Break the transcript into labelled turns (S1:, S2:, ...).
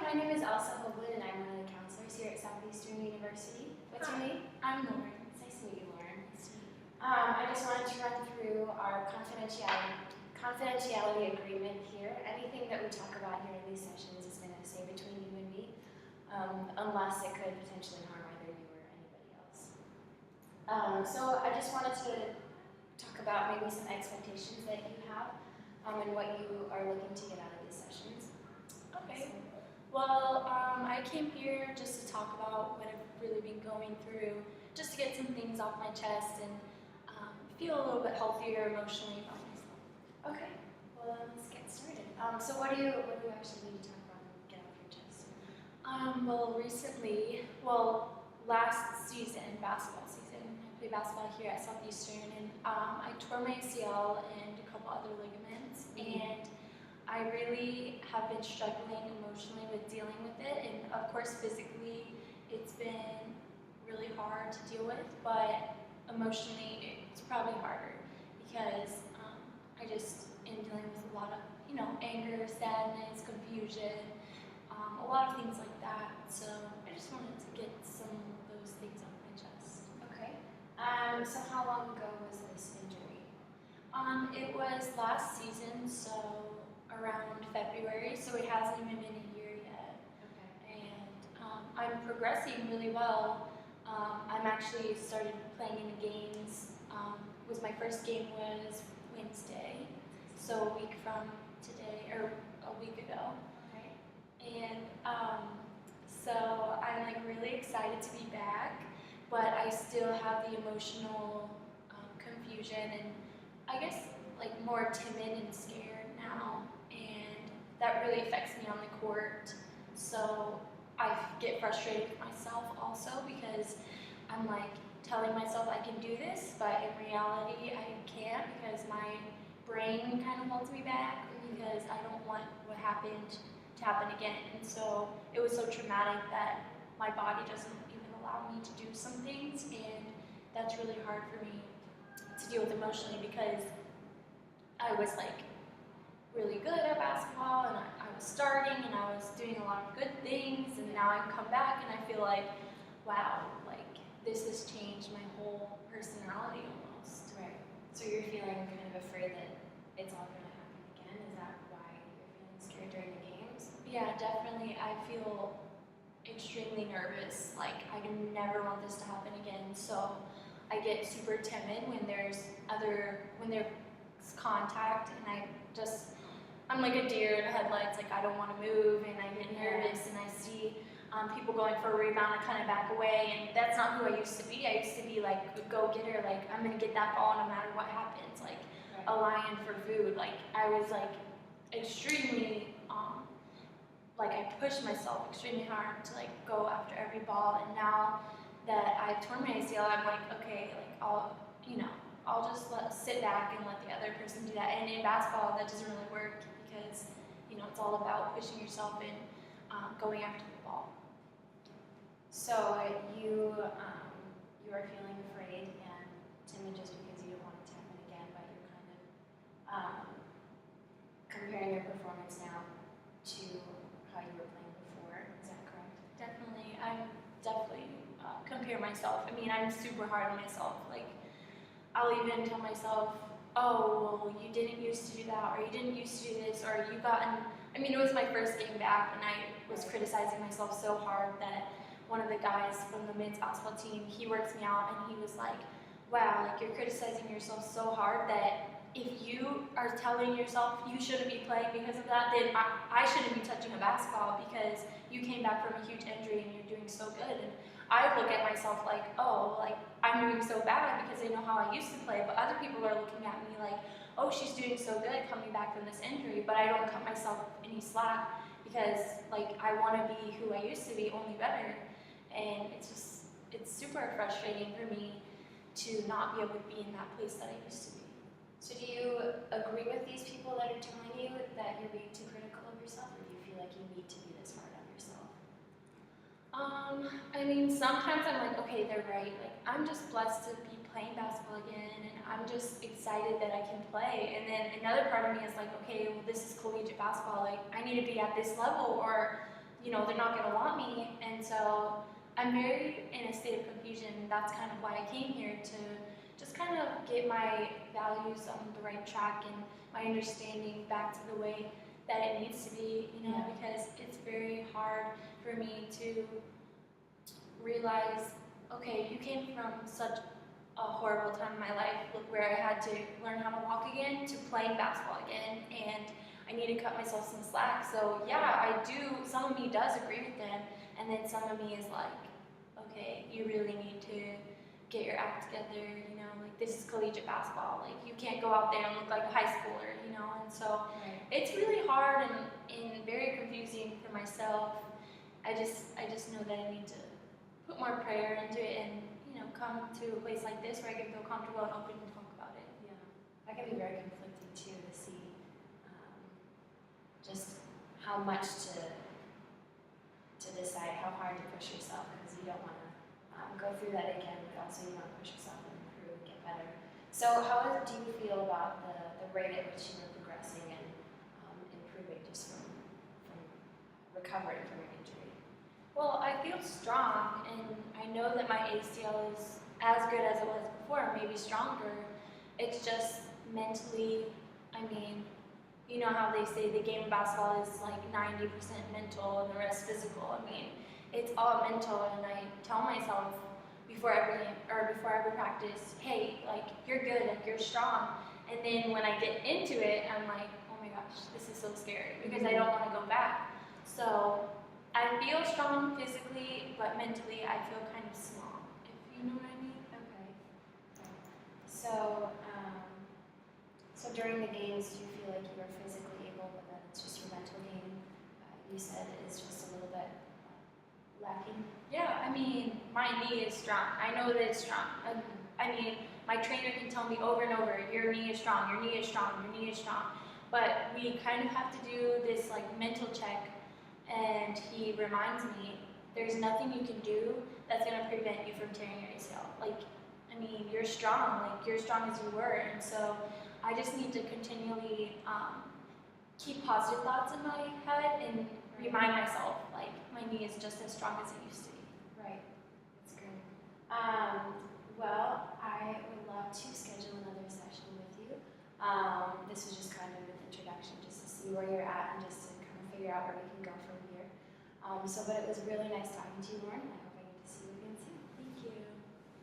S1: my name is Elsa and I'm one of the counselors here at Southeastern University. What's your name?
S2: I'm Lauren.
S1: It's nice to meet you, Lauren. I just wanted to run through our confidentiality agreement here. Anything that we talk about here in these sessions is going to stay between you and me, unless it could potentially harm either you or anybody else. So I just wanted to talk about maybe some expectations that you have and what you are looking to get out of these sessions.
S2: Okay. Well, I came here just to talk about what I've really been going through, just to get some things off my chest and feel a little bit healthier emotionally about myself.
S1: Okay. Well, let's get started. So what do you actually need to talk about and get off your chest?
S2: Last season, basketball season, I played basketball here at Southeastern, and I tore my ACL and a couple other ligaments, and I really have been struggling emotionally with dealing with it, and of course physically it's been really hard to deal with, but emotionally it's probably harder because I just am dealing with a lot of, anger, sadness, confusion, a lot of things like that. So I just wanted to get some of those things off my chest.
S1: Okay. So how long ago was this injury?
S2: It was last season, so around February, so it hasn't even been a year yet.
S1: Okay.
S2: And I'm progressing really well. I'm actually started playing in the games. My first game was Wednesday, so a week from today, or a week ago.
S1: Okay.
S2: And so I'm like really excited to be back, but I still have the emotional confusion and I guess like more timid and scared now, and that really affects me on the court. So I get frustrated with myself also because I'm like telling myself I can do this, but in reality I can't because my brain kind of holds me back because I don't want what happened to happen again. And so it was so traumatic that my body doesn't even allow me to do some things, and that's really hard for me to deal with emotionally because I was like really good at basketball and I was starting and I was doing a lot of good things, and now I come back and I feel like, wow, like this has changed my whole personality almost.
S1: Right. So you're feeling kind of afraid that it's all going to happen again? Is that why you're feeling scared during the games?
S2: Yeah, definitely. I feel extremely nervous. Like I never want this to happen again. So I get super timid when there's contact, and I'm like a deer in the headlights. Like I don't want to move, and I get nervous, and I see people going for a rebound, I kind of back away, and that's not who I used to be. I used to be like a go-getter, like I'm gonna get that ball no matter what happens, like a lion for food. Like I was like extremely, like I pushed myself extremely hard to like go after every ball, and now that I've torn my ACL, I'm like, okay, like I'll just sit back and let the other person do that. And in basketball, that doesn't really work because it's all about pushing yourself and going after the ball.
S1: So you are feeling afraid and timid just because you don't want it to happen again, but you're kind of comparing your performance now to how you were playing before. Is that correct?
S2: Definitely. I'm definitely compare myself. I mean, I'm super hard on myself. Like, I'll even tell myself, oh, well, you didn't used to do that, or you didn't used to do this, or you gotten. I mean, it was my first game back, and I was criticizing myself so hard that one of the guys from the men's basketball team, he works me out, and he was like, wow, like you're criticizing yourself so hard that if you are telling yourself you shouldn't be playing because of that, then I shouldn't be touching a basketball because you came back from a huge injury and you're doing so good. And I look at myself like, oh, like I'm doing so bad because they know how I used to play, but other people are looking at me like, oh, she's doing so good coming back from this injury, but I don't cut myself any slack because like I want to be who I used to be, only better. And it's super frustrating for me to not be able to be in that place that I used to be.
S1: So do you agree with these people that are telling you that you're being too critical of yourself, or do you feel like you need to be this hard on yourself?
S2: I mean, sometimes I'm like, okay, they're right. Like, I'm just blessed to be playing basketball again, and I'm just excited that I can play. And then another part of me is like, okay, well, this is collegiate basketball. Like, I need to be at this level, or they're not going to want me. And so I'm very in a state of confusion. That's kind of why I came here, to just kind of get my values on the right track and my understanding back to the way that it needs to be, because it's very hard for me to realize, okay, you came from such a horrible time in my life where I had to learn how to walk again, to playing basketball again, and I need to cut myself some slack. So yeah, I do, some of me does agree with them, and then some of me is like, okay, you really need to get your act together, like this is collegiate basketball, like you can't go out there and look like a high schooler, and so it's really hard and very confusing for myself. I just know that I need to put more prayer into it and come to a place like this where I can feel comfortable and open to talk about it.
S1: Yeah, that can be very conflicting too, to see just how much to decide, how hard to push yourself, because you don't want to go through that again, but also you want to push yourself and improve and get better. So how do you feel about the rate at which you were progressing and improving just from recovering from your injury?
S2: Well, I feel strong, and I know that my ACL is as good as it was before, maybe stronger. It's just mentally, you know how they say the game of basketball is like 90% mental and the rest physical. It's all mental, and I tell myself before every practice, hey, like you're good, like you're strong. And then when I get into it, I'm like, oh my gosh, this is so scary, because I don't want to go back. So I feel strong physically, but mentally I feel kind of small, if you know what I mean.
S1: Okay. So, so during the games, do you feel like you were physically able, but then it's just your mental game, you said, is just a little bit lacking?
S2: Yeah, my knee is strong. I know that it's strong. My trainer can tell me over and over, your knee is strong, your knee is strong, your knee is strong. But we kind of have to do this like mental check, and he reminds me, there's nothing you can do that's going to prevent you from tearing your ACL. You're strong, you're as strong as you were, and so I just need to continually keep positive thoughts in my head and remind myself, my knee is just as strong as it used to be.
S1: Right, that's great. Well, I would love to schedule another session with you. This was just kind of an introduction, just to see where you're at and just to kind of figure out where we can go from here. But it was really nice talking to you, Lauren, and I hope I get to see you again soon.